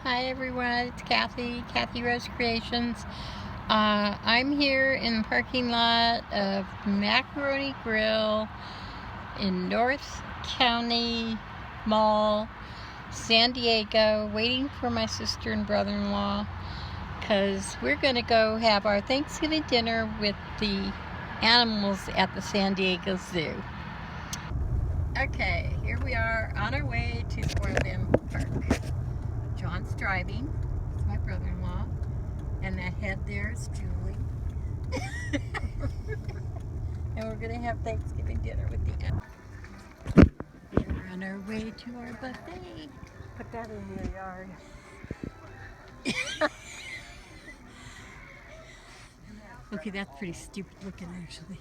Hi everyone, it's Kathy Rose Creations. I'm here in the parking lot of Macaroni Grill in North County Mall, San Diego, waiting for my sister and brother-in-law because we're going to go have our Thanksgiving dinner with the animals at the San Diego Zoo. Okay, here we are on our way to Orland Park. John's driving. It's my brother-in-law. And that head there is Julie. And we're going to have Thanksgiving dinner with the animals. We're on our way to our buffet. Put that in your yard. Okay, that's pretty stupid looking actually.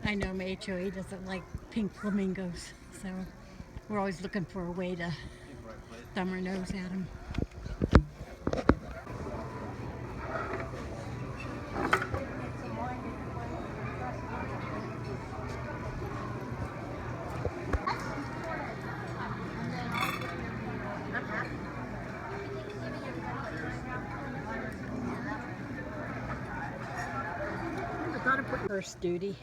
I know my HOA doesn't like pink flamingos, so we're always looking for a way to thumb our nose at them. First duty.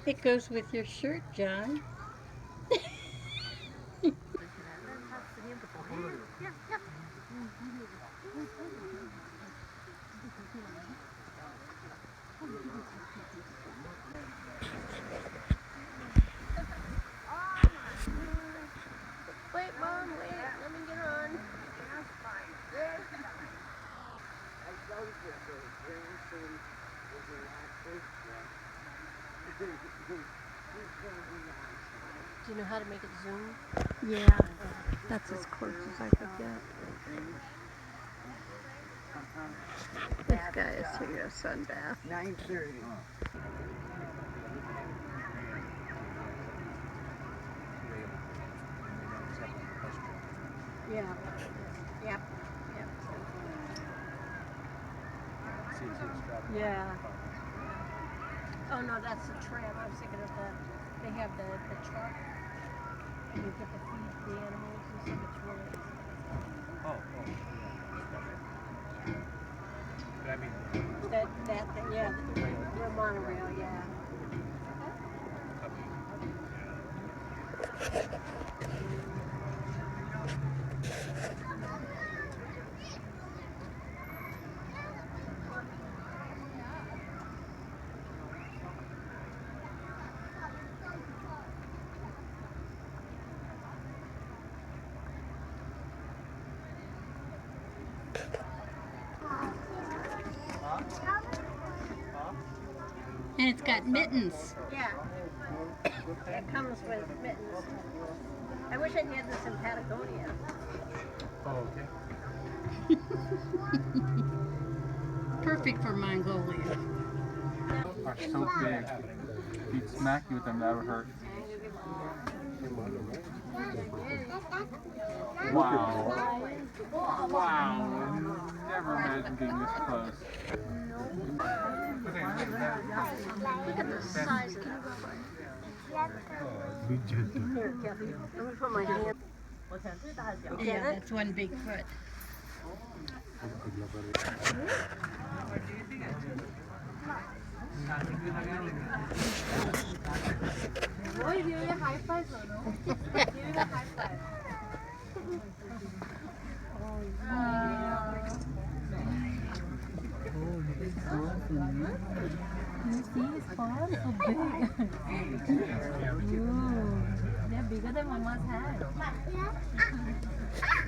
It goes with your shirt, John. Wait, Mom, wait. Let me get on. Do you know how to make it zoom? Yeah, that's as close as I could get. This guy is taking a sun bath. 9:30. Yeah. Yep. Yeah. Oh no, that's the tram. I was thinking of they have the truck and you get to feed the animals and stuff. It's really I mean, that thing, yeah, the monorail, yeah. And it's got mittens. Yeah. It comes with mittens. I wish I had this in Patagonia. oh, okay. Perfect for Mongolia. Are so big. If you'd smack you with them, that would hurt. Wow. Wow. Never imagined being this close. Look at the size. Can you go here, Kathy? Let me put my hand. Yeah, that's one big foot. Give me a high five, Lono. Give me a high five. You see his paws so big. Ooh, they're bigger than Mama's head. I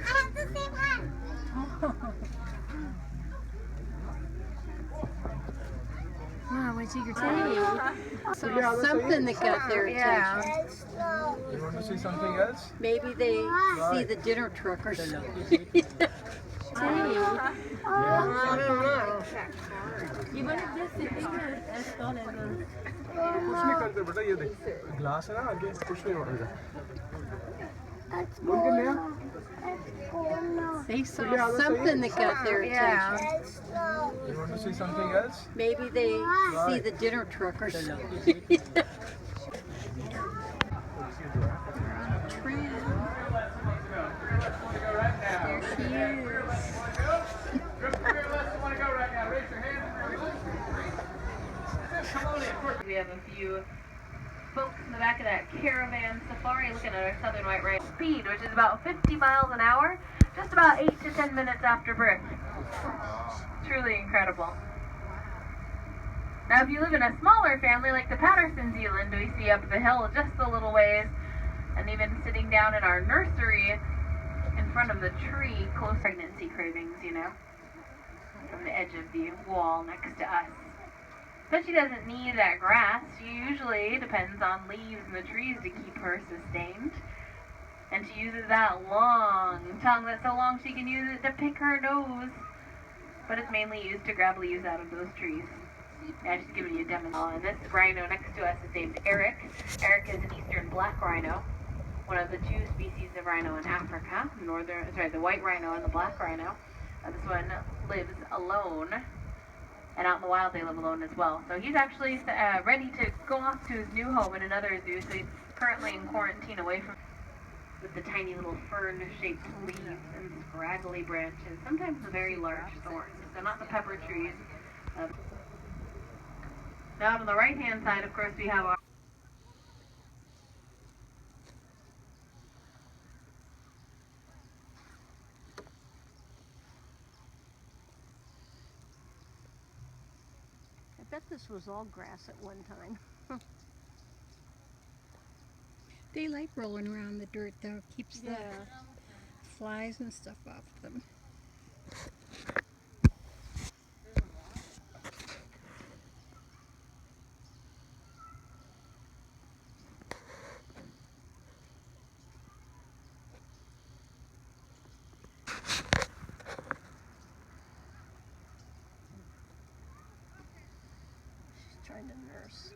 have the same one. Wow, what's your tail? Something that got their attention. You want to see something else? Maybe they see the dinner truckers. Even if they're sitting as tall as us. कुछ नहीं करते बेटा ये देख glass है ना आगे कुछ नहीं होगा They saw something that got their attention. You want to see something else? Maybe they see the dinner truckers. There she is. We have a few folks in the back of that caravan safari looking at our southern white rhino speed, which is about 50 miles an hour, just about 8 to 10 minutes after birth. Truly incredible. Now, if you live in a smaller family like the Patterson Zealand we see up the hill just a little ways, and even sitting down in our nursery in front of the tree, close pregnancy cravings, you know, from the edge of the wall next to us. But she doesn't need that grass. She usually depends on leaves in the trees to keep her sustained. And she uses that long tongue that's so long she can use it to pick her nose. But it's mainly used to grab leaves out of those trees. Yeah, she's giving you a demo. And this rhino next to us is named Eric. Eric is an eastern black rhino, one of the two species of rhino in Africa. The white rhino and the black rhino. This one lives alone. And out in the wild they live alone as well. So he's actually ready to go off to his new home in another zoo. So he's currently in quarantine away from with the tiny little fern-shaped leaves and scraggly branches, sometimes the very large thorns. So not the pepper trees. Now on the right-hand side, of course, we have our I bet this was all grass at one time. They like rolling around the dirt though. Keeps the Yeah. flies and stuff off them. She's trying to nurse.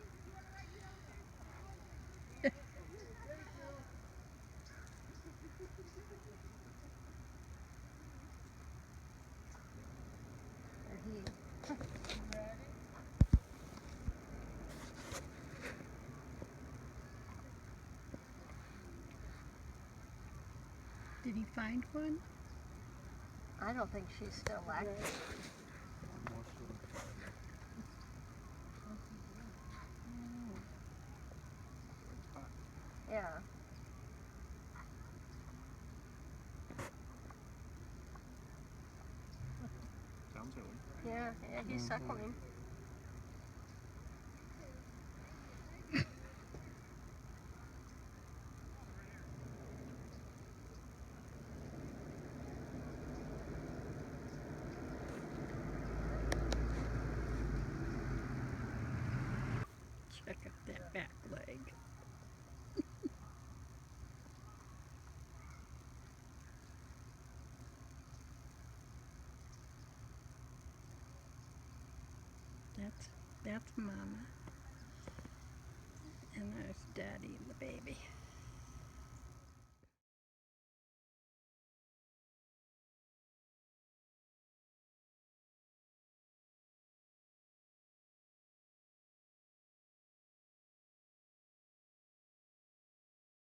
Did he find one? I don't think she's still active. Yeah. Sounds early. Yeah, he's suckling. Check out that back leg. That's Mama. And there's Daddy and the baby.